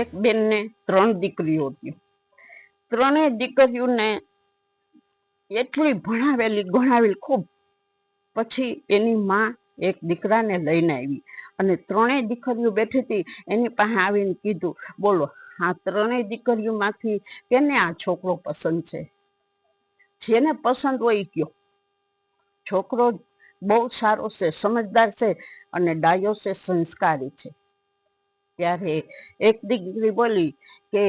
એક બેનને 3 દીકરીઓ હતી. 3 દીકરીઓને એટલી ભણાવેલી ગણાવેલી ખૂબ. પછી એની માં એક દીકરાને લઈને આવી અને 3 દીકરીઓ બેઠી હતી. એની પાસે આવીને કીધું, બોલો આ 3 દીકરીઓમાંથી કેને આ છોકરો પસંદ છે? જેને પસંદ હોય કયો. છોકરો બહુ સારો છે, સમજદાર છે અને ડાયો છે, સંસ્કારી છે. ત્યારે એક દીકરી બોલી કે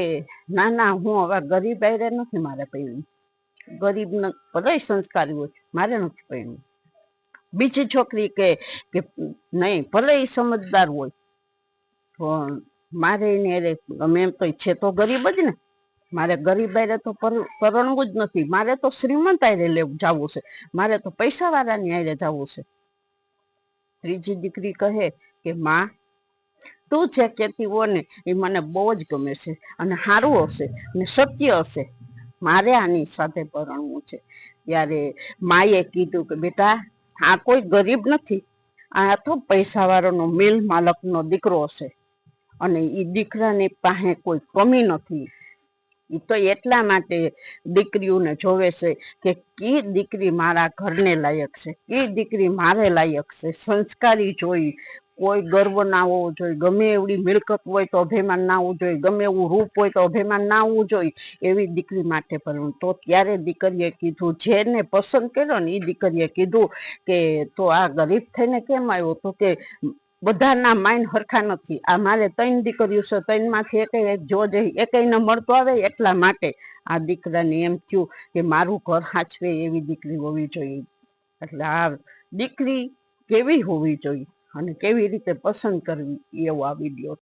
ના ના, હું હવે ગરીબ આયરે નથી મારે પૈણું. ગરીબ ભલે સંસ્કારી હોય, મારે નથી પૈણું. બીજી છોકરી કે નહીં, ભલે એ સમજદાર હોય પણ મારે એને ગમે એમ તો છે તો ગરીબ જ ને. મારે ગરીબ આયરે તો પરણવું જ નથી, મારે તો શ્રીમંત આયરે જવું છે, મારે તો પૈસા વાળાની આયરે જવું છે. ત્રીજી દીકરી કહે કે માં, તું જે કહેતી હો ને એ મને બહુ જ ગમે છે અને સારું હશે ને સત્ય હશે, મારે આની સાથે પરણવું છે. ત્યારે માએ કીધું કે બેટા, આ કોઈ ગરીબ નથી, આ તો પૈસા વાળાનો મિલ માલકનો દીકરો હશે અને એ દીકરાની પાસે કોઈ કમી નથી. એ તો એટલા માટે દીકરીઓને જોવે છે કે કી દીકરી મારા ઘરને લાયક છે, કી દીકરી મારે લાયક છે. સંસ્કારી જોઈ, કોઈ ગર્વ ના હોવો જોઈએ, ગમે એવડી મિલકત હોય તો અભિમાન ના આવવું જોઈએ, ગમે એવું રૂપ હોય તો અભિમાન ના આવવું જોઈએ, એવી દીકરી માટે પરણવું. તો ત્યારે દીકરીએ કીધું, જેને પસંદ કર્યો ને એ દીકરીએ કીધું કે તો આ ગરીબ થઈને કેમ આવ્યો? તો કે બધાના માઇન્ડ હરખા નથી, આ મારે 3 દીકરીઓ છે, 3 માંથી એક જો એકને મળતો આવે એટલા માટે આ દીકરાને એમ થયું કે મારું ઘર સાચવે એવી દીકરી હોવી જોઈએ. એટલે આ દીકરી કેવી હોવી જોઈએ અને કેવી રીતે પસંદ કરવી એવો આ વિડીયો